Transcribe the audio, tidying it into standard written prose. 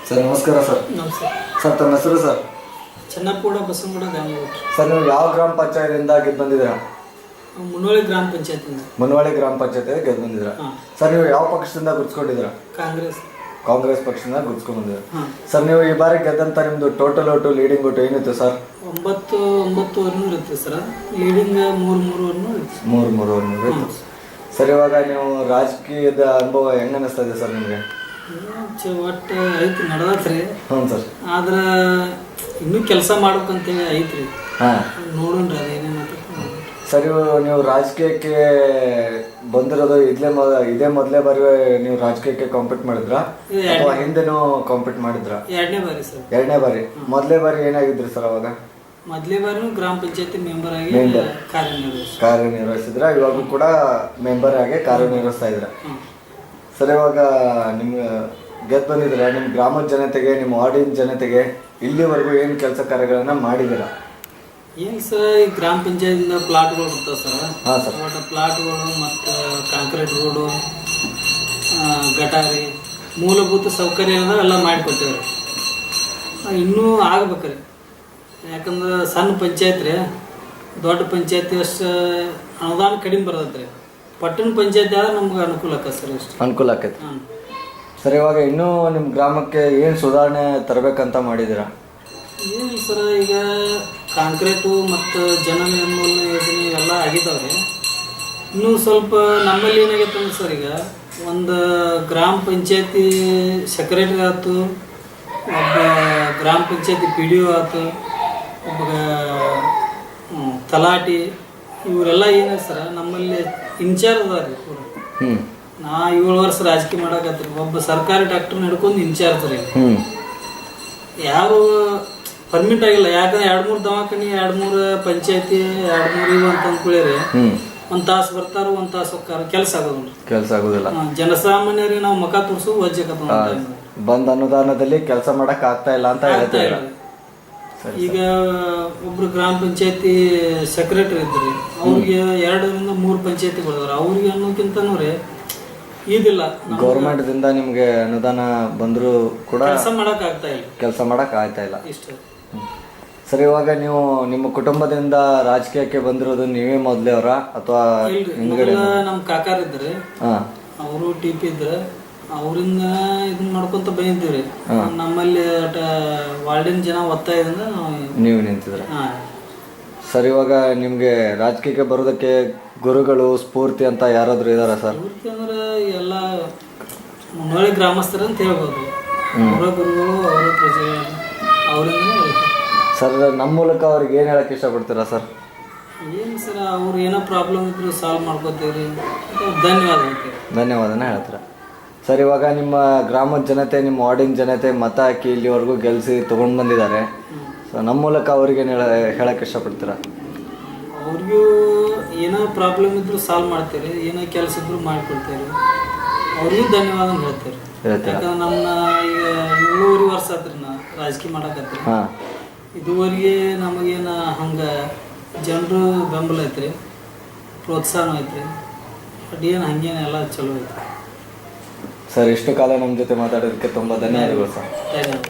Sir ನಮಸ್ಕಾರ sir. ನಮಸ್ಕಾರ sir ತಮ್ಮ ಹೆಸರು ಸರ್? ಚನ್ನಪ್ಪಗೌಡ ಬಸವನಗೌಡ ಗಾಂಗೌಡ್ರು. ಸರ್ ನೀವು ಯಾವ ಗ್ರಾಮ ಪಂಚಾಯತಿಯಿಂದ ಗೆದ್ದು ಬಂದಿದ್ದೀರಾ? ಮುನ್ನೋಳಿ ಗ್ರಾಮ ಪಂಚಾಯತಿಂದ. ಮುನವಳ್ಳಿ ಗ್ರಾಮ ಪಂಚಾಯತಿ ಗೆದ್ದು ಬಂದಿದ್ದೀರಾ? ಸರ್ ನೀವು ಯಾವ ಪಕ್ಷದಿಂದ ಗುರುತಿಸ್ಕೊಂಡಿದ್ದೀರಾ? ಕಾಂಗ್ರೆಸ್ ಪಕ್ಷದಿಂದ ಗುರುತಿಸ್ಕೊಂಡು ಬಂದಿದ್ದೀರಾ. ಸರ್ ನೀವು ಈ ಬಾರಿ ಗೆದ್ದಂತ ನಿಮ್ದು ಟೋಟಲ್ ಓಟು ಲೀಡಿಂಗ್ ಓಟು ಏನಿತ್ತು ಸರ್? 9 ಇರುತ್ತೆ ಸರ್. ಲೀಡಿಂಗ್ 3 ಇತ್ತು. ಸರ್ ಇವಾಗ ನೀವು ರಾಜಕೀಯದ ಅನುಭವ ಹೆಂಗ ಅನಿಸ್ತಾ ಇದೆ ಸರ್ ನಿಮಗೆ? ಒಟ್ಟು ಐತ್ರಿ ನಡೆದತ್ರಿ. ಹ್ಞೂ ಸರ್. ಆದ್ರೆ ಇನ್ನೂ ಕೆಲಸ ಮಾಡ್ಬೇಕಂತೇಳಿ ಐತ್ರಿ. ನೋಡೋಣ್ರಿ ಅದೇನೇನು. ಸರ್ ನೀವು ರಾಜಕೀಯಕ್ಕೆ ಬಂದಿರೋದು ಇದೇ ಮೊದಲೇ ಬಾರಿ ನೀವು ರಾಜಕೀಯಕ್ಕೆ ಕಾಂಪೀಟ್ ಮಾಡಿದ್ರಾ ಅಥವಾ ಹಿಂದೆನೂ ಕಾಂಪೀಟ್ ಮಾಡಿದ್ರಾ? ಎರಡನೇ ಬಾರಿ ಸರ್. ಎರಡನೇ ಬಾರಿ. ಮೊದಲೇ ಬಾರಿ ಏನಾಗಿದ್ರಿ ಸರ್ ಅವಾಗ? ಮೊದಲೇ ಬಾರಿ ಗ್ರಾಮ ಪಂಚಾಯತಿ ಮೆಂಬರ್ ಆಗಿ ಕಾರ್ಯನಿರ್ವಹಿಸಿದ್ರ. ಇವಾಗ ಕೂಡ ಮೆಂಬರ್ ಆಗಿ ಕಾರ್ಯನಿರ್ವಹಿಸ್ತಾ ಇದ್ರ. ಸರ್ ಇವಾಗ ನಿಮ್ಗೆ ಗೆದ್ದು ಬಂದಿದ್ರ, ನಿಮ್ಮ ಗ್ರಾಮದ ಜನತೆಗೆ ನಿಮ್ಮ ವಾರ್ಡಿನ ಜನತೆಗೆ ಇಲ್ಲಿವರೆಗೂ ಏನು ಕೆಲಸ ಕಾರ್ಯಗಳನ್ನ ಮಾಡಿದ್ದೀರಾ? ಏನು ಸರ್, ಈ ಗ್ರಾಮ ಪಂಚಾಯತಿಂದ ಪ್ಲಾಟ್ಗಳು ಬರ್ತಾವೆ ಸರ್. ಹಾಂ ಸರ್. ಒಟ್ಟು ಪ್ಲಾಟ್ಗಳು ಮತ್ತು ಕಾಂಕ್ರೀಟ್ ರೋಡು, ಗಟಾರಿ, ಮೂಲಭೂತ ಸೌಕರ್ಯ ಎಲ್ಲ ಮಾಡಿಕೊಟ್ಟೇವ್ರಿ. ಇನ್ನೂ ಆಗ್ಬೇಕ್ರಿ. ಯಾಕಂದ್ರೆ ಸಣ್ಣ ಪಂಚಾಯತ್ ರೀ, ದೊಡ್ಡ ಪಂಚಾಯತಿ ಅಷ್ಟು ಅನುದಾನ ಕಡಿಮೆ ಬರ್ತೈತೆ ರೀ. ಪಟ್ಟಣ ಪಂಚಾಯತಿ ಆದ್ರೆ ನಮ್ಗೆ ಅನುಕೂಲ ಆಕೈತೆ ಸರ್. ಅಷ್ಟು ಅನುಕೂಲ ಆಕೈತೆ. ಸರ್ ಇವಾಗ ಇನ್ನೂ ನಿಮ್ಮ ಗ್ರಾಮಕ್ಕೆ ಏನು ಸುಧಾರಣೆ ತರಬೇಕಂತ ಮಾಡಿದ್ದೀರಾ? ಏನು ಸರ್, ಈಗ ಕಾಂಕ್ರೀಟು ಮತ್ತು ಜನ ನಿರ್ಮೂಲನೆ ಯೋಜನೆ ಎಲ್ಲ ಆಗಿದ್ದಾವೆ. ಇನ್ನೂ ಸ್ವಲ್ಪ ನಮ್ಮಲ್ಲಿ ಏನಾಗೈತೆ ಅಂದ್ರೆ ಸರ್, ಈಗ ಒಂದು ಗ್ರಾಮ ಪಂಚಾಯತಿ ಸೆಕ್ರೆಟರಿ ಆಯ್ತು, ಒಬ್ಬ ಗ್ರಾಮ ಪಂಚಾಯತಿ PDO ಆಯ್ತು, ಒಬ್ಬ ತಲಾಟಿ, ಇವರೆಲ್ಲ ಏನ ಸರ್ ನಮ್ಮಲ್ಲಿ ಇನ್ಚಾರ್ಜ್ ಅದ ರೀ. ಪೂರ ನಾ 7 ವರ್ಷ ರಾಜಕೀಯ ಮಾಡಕತ್ರಿ. ಒಬ್ಬ ಸರ್ಕಾರಿ ಡಾಕ್ಟರ್ನ ಹಿಡ್ಕೊಂಡು ಇನ್ಚಾರ್ಜ್ ರೀ. ಯಾರು ಪರ್ಮಿಟ್ ಆಗಿಲ್ಲ. ಯಾಕಂದ್ರೆ 2-3 ದವಾಖಾನೆ, 2-3 ಪಂಚಾಯತಿ, 2-3 ಇವು ಅಂತ ಅಂದ್ಕೊಳ್ಳಿ. 1 ತಾಸು ಬರ್ತಾರ, 1 ತಾಸು ಹೋಗ್ತಾರ. ಕೆಲಸ ಆಗೋದಿಲ್ಲ. ಜನಸಾಮಾನ್ಯರಿಗೆ ನಾವು ಮುಖ ತೋರಿಸು ವಜ್ಜಕತ್ತ ಬಂದ ಅನುದಾನದಲ್ಲಿ ಕೆಲಸ ಮಾಡಕ್ ಆಗ್ತಾ ಇಲ್ಲ ಅಂತ ಹೇಳ್ತಾರೆ. ಈಗ ಒಬ್ರು ಗ್ರಾಮ ಪಂಚಾಯತಿ ಸೆಕ್ರೆಟರಿ ಇದ್ರಿ, ಅವ್ರಿಗೆ 2-3 ಪಂಚಾಯತಿಗಳು ಅವ್ರಿಗೆ ಅನ್ನೋಕ್ಕಿಂತನೂ ರೀ ಇದಿಲ್ಲ. ಗೌರ್ಮೆಂಟ್ ದಿಂದ ನಿಮ್ಗೆ ಅನುದಾನ ಬಂದ್ರು ಕೂಡ ಕೆಲಸ ಮಾಡಕ್ ಆಗ್ತಾ ಇಲ್ಲ. ಇಷ್ಟ. ಸರ್ ಇವಾಗ ನೀವು ನಿಮ್ಮ ಕುಟುಂಬದಿಂದ ರಾಜಕೀಯಕ್ಕೆ ಬಂದಿರೋದು ನೀವೇ ಮೊದಲೇ ಅವರ ಅಥವಾ ಹಿಂದ್ಗಡೆ? ನಮ್ಮ ಕಾಕಾರ್ ಇದ್ರಿ, ಅವರು TP ಇದ್ರ, ಅವ್ರಿಂದ ಇದನ್ನ ಮಾಡ್ಕೊಂತ ಬಂದಿದ್ದೀವ್ರಿ. ನಮ್ಮಲ್ಲಿ ವಾರ್ಡಿನ ಜನ ಒತ್ತಾಯದಿಂದ ನೀವು ನಿಂತಿದ್ರ. ಸರ್ ಇವಾಗ ನಿಮ್ಗೆ ರಾಜಕೀಯಕ್ಕೆ ಬರೋದಕ್ಕೆ ಗುರುಗಳು ಸ್ಫೂರ್ತಿ ಅಂತ ಯಾರಾದ್ರೂ ಇದಾರ ಸರ್? ಸ್ಫೂರ್ತಿ ಅಂದ್ರೆ ಎಲ್ಲ ಮುನ್ನೋಳಿ ಗ್ರಾಮಸ್ಥರ ಅಂತ ಹೇಳ್ಬೋದು. ಅವರ ಗುರುಗಳು, ಅವರ ಪ್ರಜೆಗಳು, ಅವರಿಂದ. ಸರ್ ನಮ್ಮ ಮೂಲಕ ಅವ್ರಿಗೆ ಏನು ಹೇಳಕ್ಕೆ ಇಷ್ಟಪಡ್ತೀರಾ ಸರ್? ಏನು ಸರ್, ಅವ್ರು ಏನೋ ಪ್ರಾಬ್ಲಮ್ ಇದ್ರು ಸಾಲ್ವ್ ಮಾಡ್ಕೋತೀವ್ರಿ. ಧನ್ಯವಾದನ ಹೇಳ್ತೀರಾ. ಸರ್ ಇವಾಗ ನಿಮ್ಮ ಗ್ರಾಮದ ಜನತೆ, ನಿಮ್ಮ ವಾರ್ಡಿನ ಜನತೆ ಮತ ಹಾಕಿ ಇಲ್ಲಿವರೆಗೂ ಗೆಲ್ಲಿಸಿ ತೊಗೊಂಡು ಬಂದಿದ್ದಾರೆ. ಸೊ ನಮ್ಮ ಮೂಲಕ ಅವ್ರಿಗೆ ಹೇಳಕ್ಕೆ ಇಷ್ಟಪಡ್ತೀರಾ? ಅವ್ರಿಗೂ ಏನೋ ಪ್ರಾಬ್ಲಮ್ ಇದ್ರು ಸಾಲ್ವ್ ಮಾಡ್ತೀರಿ, ಏನೋ ಕೆಲಸ ಇದ್ರು ಮಾಡಿಕೊಡ್ತೀರಿ. ಅವ್ರಿಗೂ ಧನ್ಯವಾದ ಹೇಳ್ತೀರಿ. ಯಾಕಂದ್ರೆ ನಮ್ಮ ಈಗ 7 ವರ್ಷ ಆತ್ರಿ ನಾ ರಾಜಕೀಯ ಮಾಡಕತ್ರಿ. ಇದುವರೆಗೆ ನಮಗೇನು ಹಂಗೆ ಜನರು ಬೆಂಬಲ ಐತ್ರಿ, ಪ್ರೋತ್ಸಾಹ ಐತ್ರಿ. ಬಟ್ ಏನು ಹಂಗೇನು ಎಲ್ಲ ಚಲೋ ಐತ್ರಿ. ಸರ್ ಇಷ್ಟು ಕಾಲ ನಮ್ಮ ಜೊತೆ ಮಾತಾಡೋದಕ್ಕೆ ತುಂಬ ಧನ್ಯವಾದಗಳು ಸರ್. ಧನ್ಯವಾದ.